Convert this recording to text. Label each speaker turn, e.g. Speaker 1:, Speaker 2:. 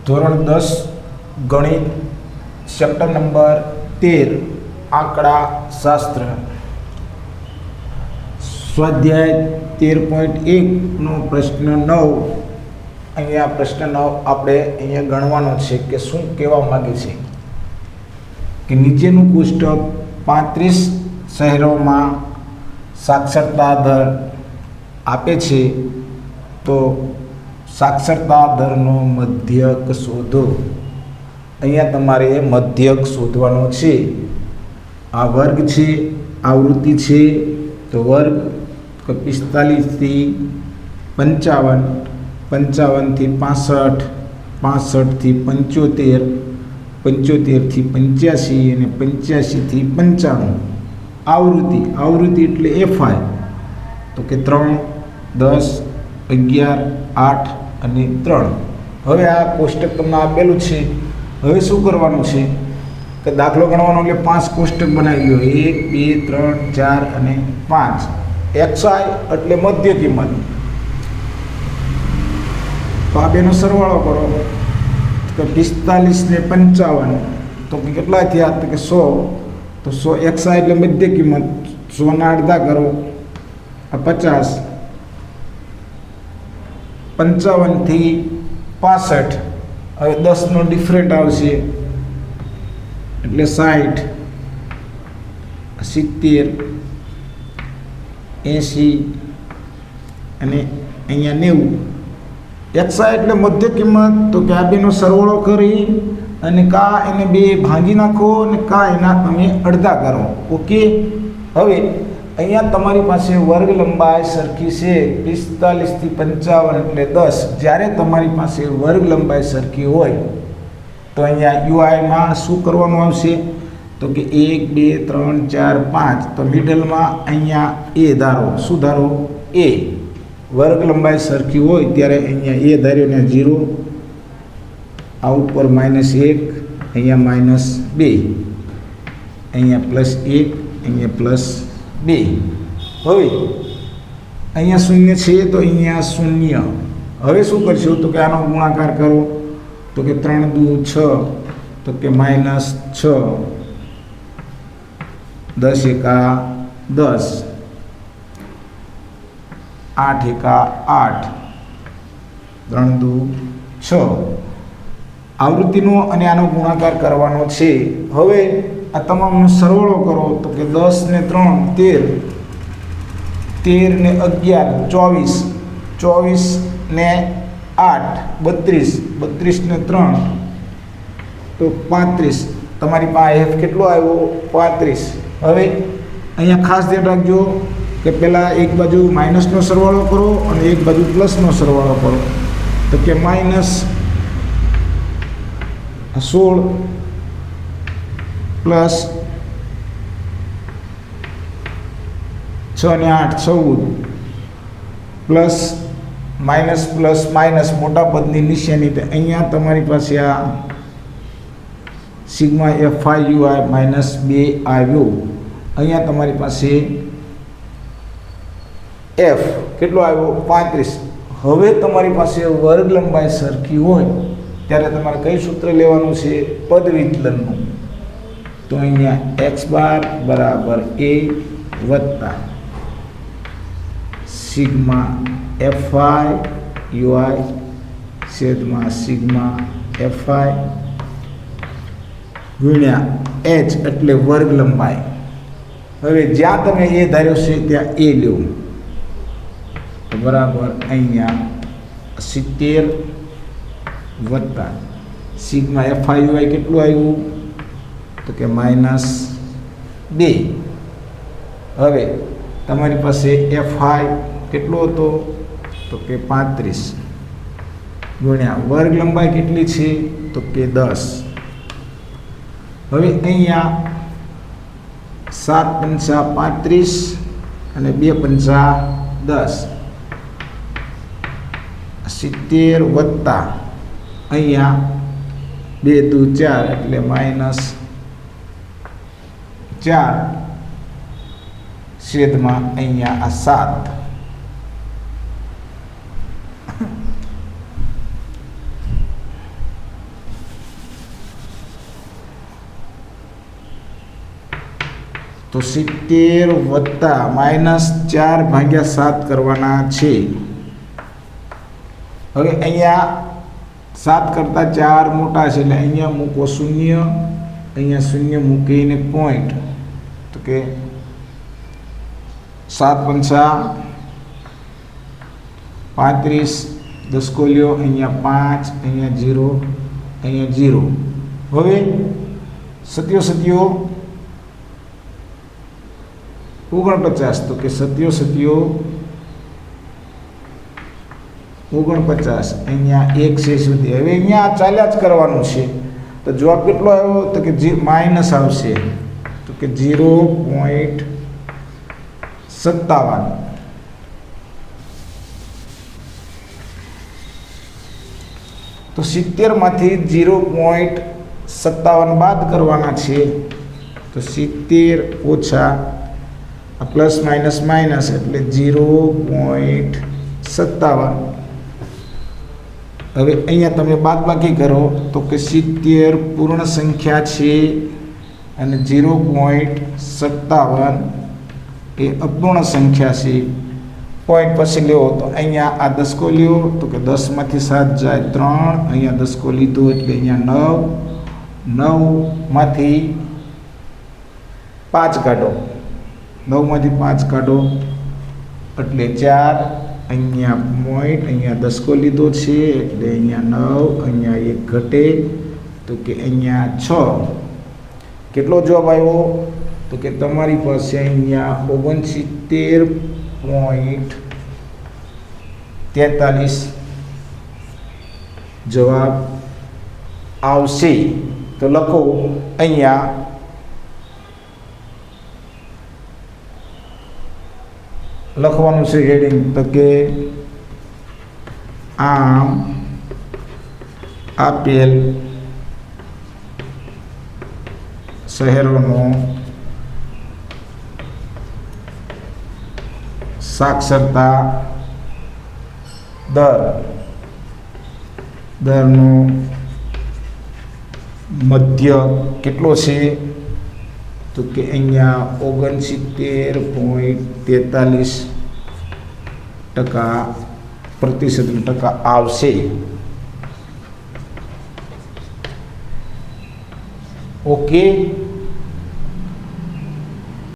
Speaker 1: ધોરણ 10 ગણિત chapter number 13 આંકડા શાસ્ત્ર સ્વાધ્યાય 13.1 નો પ્રશ્ન 9 અહીંયા પ્રશ્ન 9 આપણે અહીંયા ગણવાનો છે કે શું કહેવા માંગે છે કે નીચેનું પુસ્તક 35 શહેરોમાં સાક્ષરતા દર આપે છે તો સાક્ષરતા દરનો મધ્યક શોધો। અહીંયા તમારે મધ્યક શોધવાનો છે। આ વર્ગ છે, આવૃત્તિ છે, તો વર્ગ 45 થી 55, 55 થી 65, 65 થી 75, 75 થી 85 અને 85 થી 95। આવૃત્તિ એટલે FI, તો કે 3, 10, 11, 8 અને 3। હવે આ કોષ્ટક તમને આપેલું છે। હવે શું કરવાનું છે કે દાખલો ગણવાનો એટલે 5 કોષ્ટક બનાવી લો, 1, 2, 3, 4 અને 5। XI એટલે મધ્ય કિંમત, તો આ બેનો સરવાળો કરો તો 45 ને 55 તો કેટલા થયા તો કે 100, તો 100 XI એટલે મધ્ય કિંમત, 100 ના અડધા કરો આ 50, 55 થી 65, હવે 10 નો ડિફરન્ટ આવશે એટલે 60, 70, 80 અને અહીંયા 90। XI એટલે મધ્ય કિંમત, તો કે આ બેનો સરવાળો કરી અને કા એને બે ભાંગી નાખો અને કા એના તમે અડધા કરો। ઓકે, હવે અહીંયા તમારી પાસે વર્ગ લંબાઈ સરખી છે 45 થી 55 એટલે 10। જ્યારે તમારી પાસે વર્ગ લંબાઈ સરખી હોય તો અહીંયા યુઆઈમાં શું કરવાનું આવશે તો કે 1, 2, 3, 4, 5, તો મિડલમાં અહીંયા એ ધારો। શું ધારો? એ। વર્ગ લંબાઈ સરખી હોય ત્યારે અહીંયા એ ધાર્યો ને 0, આ ઉપર -1, અહીંયા -2, અહીંયા +1, અહીંયા +2। હવે અહીંયા 0 છે તો અહીંયા 0। હવે શું કરશો તો કે આનો ગુણાકાર કરો તો કે 3 દુ 6, તો કે -6, 10 એકા 10, 8 એકા 8, 3 દુ 6। આવૃત્તિનો અને આનો ગુણાકાર કરવાનો છે। હવે આ તમામનો સરવાળો કરો તો કે 10 ને 3 13, 13 ને 11 24, 24 ને 8 32, 32 ને 3 તો 35। તમારી પાસે F કેટલો આવ્યો? 35। હવે અહીંયા ખાસ ધ્યાન રાખજો કે પહેલાં એક બાજુ માઇનસનો સરવાળો કરો અને એક બાજુ પ્લસનો સરવાળો કરો, તો કે -16 પ્લસ 6 ને 8 14 પ્લસ માઇનસ પ્લસ માઇનસ મોટા પદની નિશાની, તો અહીંયા તમારી પાસે આ સિગ્મા FI UI -2 આવ્યો। અહીંયા તમારી પાસે F કેટલો આવ્યો? 35। હવે તમારી પાસે વર્ગ લંબાઈ સરખી હોય ત્યારે તમારે કઈ સૂત્ર લેવાનું છે? પદ વિચલનનું। તો અહીંયા x બાર બરાબર a વત્તા સિગ્મા FI UI છેદમાં સિગ્મા FI ગુણ્યા h એટલે વર્ગ લંબાઈ। હવે જ્યાં તમે એ ધાર્યો છે ત્યાં એ લો, બરાબર અહીંયા 70 વત્તા સિગ્મા FI UI કેટલું આવ્યું તો કે -2। હવે તમારી પાસે FI કેટલો હતો તો કે 35 ગુણ્યા વર્ગ લંબાઈ કેટલી છે તો કે 10। હવે અહીંયા 7 પંચા 35 અને 2 પંચા 10, 70 વત્તા અહીંયા 2 દુ 4 એટલે -4 છેદમાં અહીંયા આ 7। તો 70 વત્તા -4/7 કરવાના છે. હવે અહીંયા 7 કરતાં 4 મોટા છે એટલે અહીંયા મૂકો 0, અહીંયા 0 મૂકીને પોઈન્ટ, તો કે 7 પંચા 35, 10 કોલ્યો, અહીંયા 5, અહીંયા 0, અહીંયા 0. હવે સત્યો 49, તો કે સત્યો 49, અહીંયા 1 છે સુધી. હવે અહીંયા ચાલ્યા જ કરવાનું છે. તો જવાબ કેટલો આવ્યો? તો કે માઇનસ આવશે, તો કે 0.57. તો 70 માંથી 0.57 બાદ કરવાના છે. તો 70 ઓછા પ્લસ માઇનસ માઇનસ એટલે 0.57. હવે અહીંયા તમે બાદબાકી કરો તો કે 70 પૂર્ણ સંખ્યા છે અને 0.57 એ અપૂર્ણ સંખ્યા છે. પોઈન્ટ પછી લેવો તો અહીંયા આ 10 કો લ્યો, તો કે 10 માંથી 7 જાય 3, અહીંયા 10 કો લીધો એટલે અહીંયા 9, 9 માંથી 5 કાઢો, 9 માંથી 5 કાઢો એટલે 4, અહીંયા પોઈન્ટ, અહીંયા 10 કો લીધો છે એટલે અહીંયા 9, અહીંયા 1 ઘટે તો કે અહીંયા 6. કેટલો જવાબ આવ્યો? તો કે તમારી પાસે અહીંયા 69.43 જવાબ આવશે. તો લખો અહીંયા લખવાનું છે હેડિંગ, તો કે આમ આપેલ શહેરોનો સાક્ષરતા દરનો મધ્ય કેટલો છે? તો કે અહીંયા 69.43% આવશે. ઓકે.